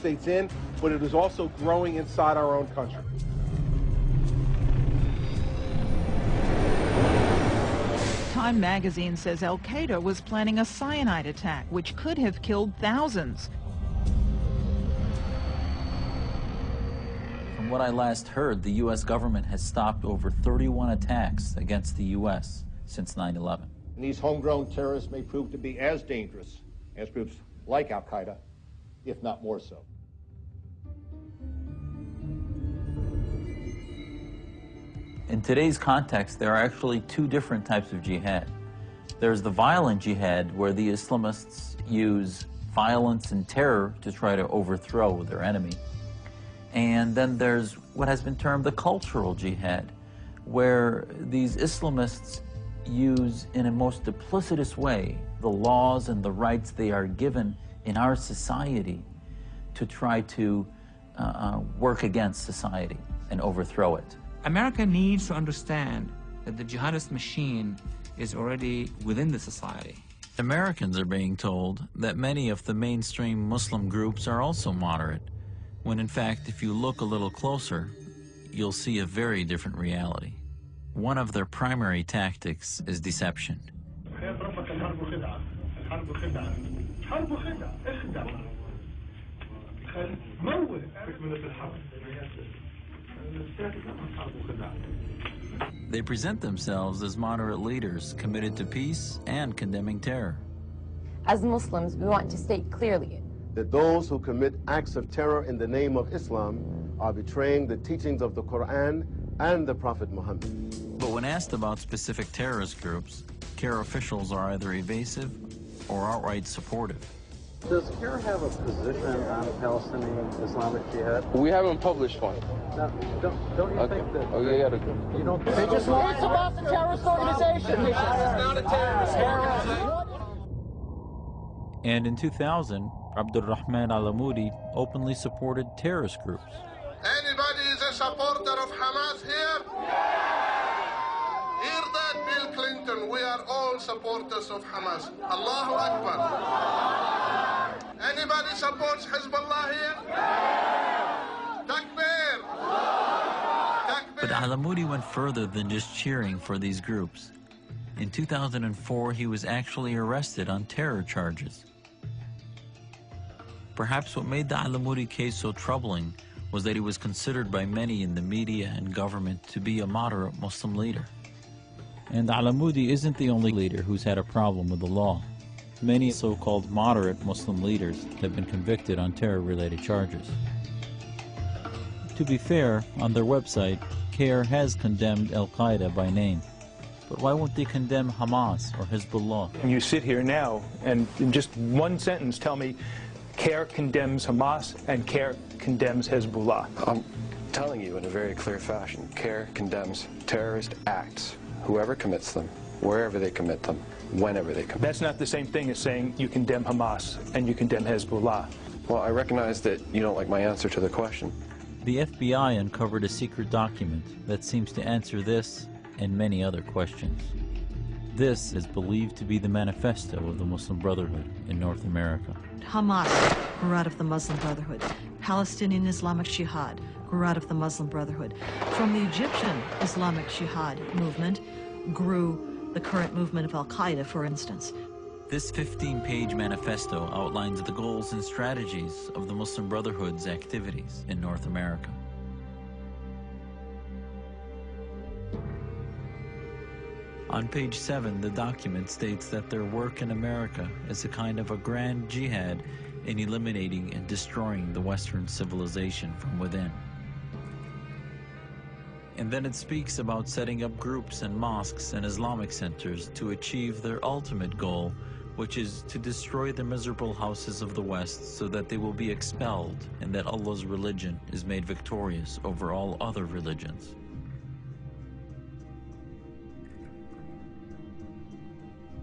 States in, but it is also growing inside our own country. Time magazine says al-Qaeda was planning a cyanide attack, which could have killed thousands. From what I last heard, the U.S. government has stopped over 31 attacks against the U.S. since 9/11. These homegrown terrorists may prove to be as dangerous as groups like al-Qaeda, if not more so. In today's context, there are actually two different types of jihad. There's the violent jihad, where the Islamists use violence and terror to try to overthrow their enemy. And then there's what has been termed the cultural jihad, where these Islamists use in a most duplicitous way the laws and the rights they are given in our society to try to work against society and overthrow it. America needs to understand that the jihadist machine is already within the society. Americans are being told that many of the mainstream Muslim groups are also moderate, when in fact, if you look a little closer, you'll see a very different reality. One of their primary tactics is deception. They present themselves as moderate leaders committed to peace and condemning terror. As Muslims, we want to state clearly that those who commit acts of terror in the name of Islam are betraying the teachings of the Quran and the Prophet Muhammad. But when asked about specific terrorist groups, CARE officials are either evasive or outright supportive. Does CARE have a position on Palestinian Islamic Jihad? We haven't published one. No, don't you think that... Oh, you gotta... You don't think... They just want to about the terrorist organization. This is not a terrorist organization. And in 2000, Abdurrahman al-Amoudi openly supported terrorist groups. Anybody is a supporter of Hamas here? Hear that, Bill Clinton? We are all supporters of Hamas. Allahu Akbar. Anybody supports Hezbollah here? Takbir. Takbir. But al-Amoudi went further than just cheering for these groups. In 2004, he was actually arrested on terror charges. Perhaps what made the al-Amoudi case so troubling was that he was considered by many in the media and government to be a moderate Muslim leader. And al-Amoudi isn't the only leader who's had a problem with the law. Many so-called moderate Muslim leaders have been convicted on terror-related charges. To be fair, on their website, CARE has condemned al-Qaeda by name. But why won't they condemn Hamas or Hezbollah? And you sit here now and in just one sentence tell me CARE condemns Hamas and CARE condemns Hezbollah. I'm telling you in a very clear fashion, CARE condemns terrorist acts, whoever commits them, wherever they commit them, whenever they commit them. That's not the same thing as saying you condemn Hamas and you condemn Hezbollah. Well, I recognize that you don't like my answer to the question. The FBI uncovered a secret document that seems to answer this and many other questions. This is believed to be the manifesto of the Muslim Brotherhood in North America. Hamas grew out of the Muslim Brotherhood. Palestinian Islamic Jihad grew out of the Muslim Brotherhood. From the Egyptian Islamic Jihad movement grew the current movement of al-Qaeda, for instance. This 15-page manifesto outlines the goals and strategies of the Muslim Brotherhood's activities in North America. On page 7, the document states that their work in America is a kind of a grand jihad in eliminating and destroying the Western civilization from within. And then it speaks about setting up groups and mosques and Islamic centers to achieve their ultimate goal, which is to destroy the miserable houses of the West so that they will be expelled and that Allah's religion is made victorious over all other religions.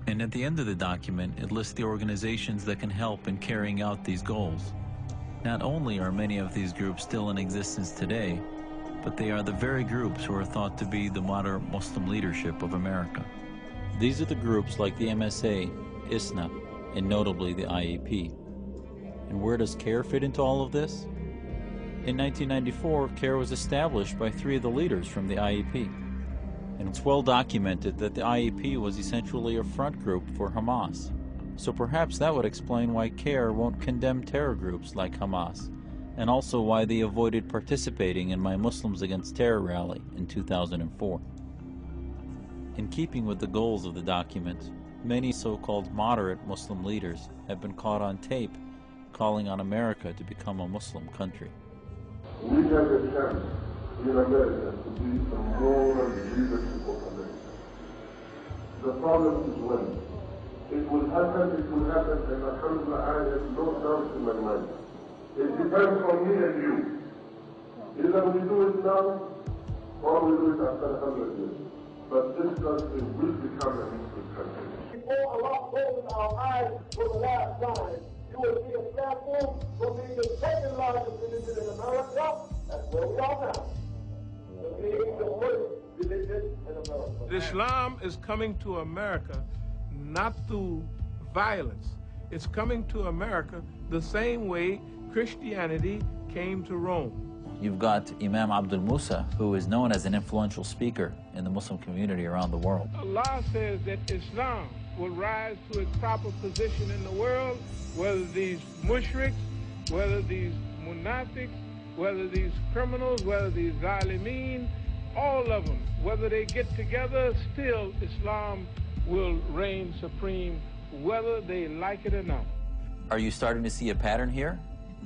And at the end of the document, it lists the organizations that can help in carrying out these goals. Not only are many of these groups still in existence today, but they are the very groups who are thought to be the moderate Muslim leadership of America. These are the groups like the MSA, ISNA, and notably the IEP. And where does CARE fit into all of this? In 1994, CARE was established by 3 of the leaders from the IEP. And it's well documented that the IEP was essentially a front group for Hamas. So perhaps that would explain why CARE won't condemn terror groups like Hamas, and also why they avoided participating in my Muslims Against Terror rally in 2004. In keeping with the goals of the document, many so-called moderate Muslim leaders have been caught on tape calling on America to become a Muslim country. We have a chance in America to be a moral leadership of America. The problem is when. It will happen, and alhamdulillah, I have no doubt in my mind. It depends on me and you. Either we do it now, or we do it after 100 years. But this country will become a Muslim country. Before Allah opens our eyes for the last time, you will see a platform for being the second largest religion in America. That's where we are now. Being the worst religion in America. Islam is coming to America not through violence. It's coming to America the same way Christianity came to Rome. You've got Imam Abdul Musa, who is known as an influential speaker in the Muslim community around the world. Allah says that Islam will rise to its proper position in the world, whether these mushriks, whether these munafiqs, whether these criminals, whether these zalimeen, all of them, whether they get together, still Islam will reign supreme, whether they like it or not. Are you starting to see a pattern here?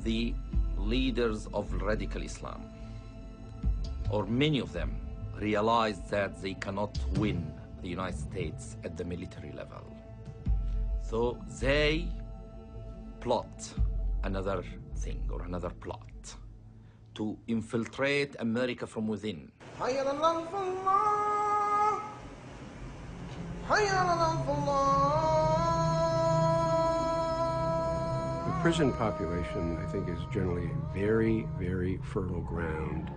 The leaders of radical Islam, or many of them, realized that they cannot win the United States at the military level. So they plot another thing or another plot to infiltrate America from within. The prison population, I think, is generally very, very fertile ground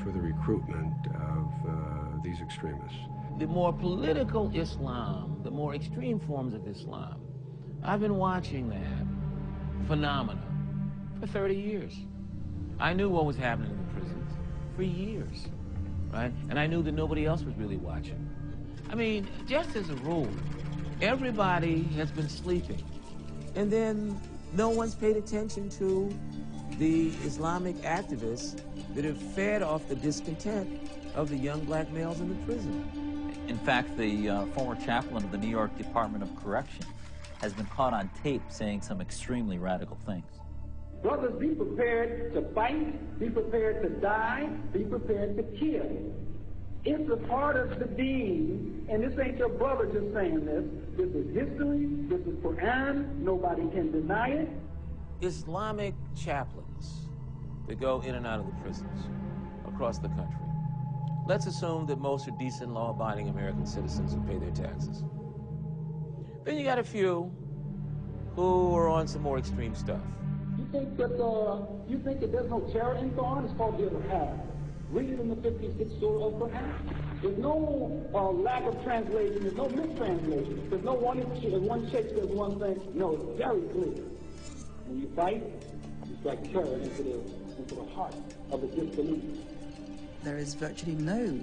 for the recruitment of these extremists. The more political Islam, the more extreme forms of Islam, I've been watching that phenomena for 30 years. I knew what was happening in the prisons for years, right? And I knew that nobody else was really watching. I mean, just as a rule, everybody has been sleeping. And then no one's paid attention to the Islamic activists that have fed off the discontent of the young black males in the prison. In fact, the former chaplain of the New York Department of Correction has been caught on tape saying some extremely radical things. Brothers, be prepared to fight, be prepared to die, be prepared to kill. It's a part of the deen, and this ain't your brother just saying this. This is history, this is Quran, nobody can deny it. Islamic chaplains that go in and out of the prisons across the country. Let's assume that most are decent, law-abiding American citizens who pay their taxes. Then you got a few who are on some more extreme stuff. You think that there's no terror in Quran? It's called jihad. Read it in the 56th surah of Quran. There's no lack of translation. There's no mistranslation. There's no one sheikh says one thing. No, it's very clear. When you fight, you strike terror into the heart of the disbelievers. There is virtually no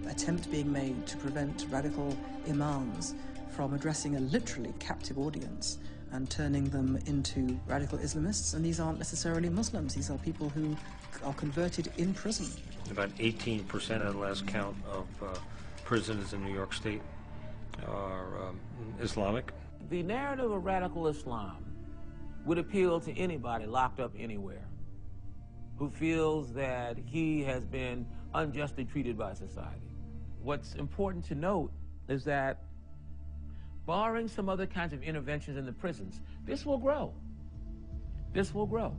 attempt being made to prevent radical imams from addressing a literally captive audience and turning them into radical Islamists. And these aren't necessarily Muslims. These are people who are converted in prison. About 18% at last count of prisons in New York State are Islamic. The narrative of radical Islam would appeal to anybody locked up anywhere who feels that he has been unjustly treated by society. What's important to note is that barring some other kinds of interventions in the prisons, this will grow. This will grow.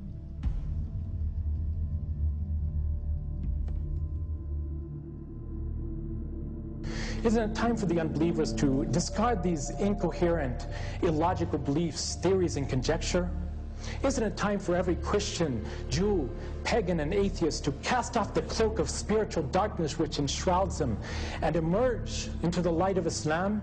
Isn't it time for the unbelievers to discard these incoherent, illogical beliefs, theories, and conjecture? Isn't it time for every Christian, Jew, pagan, and atheist to cast off the cloak of spiritual darkness which enshrouds them and emerge into the light of Islam?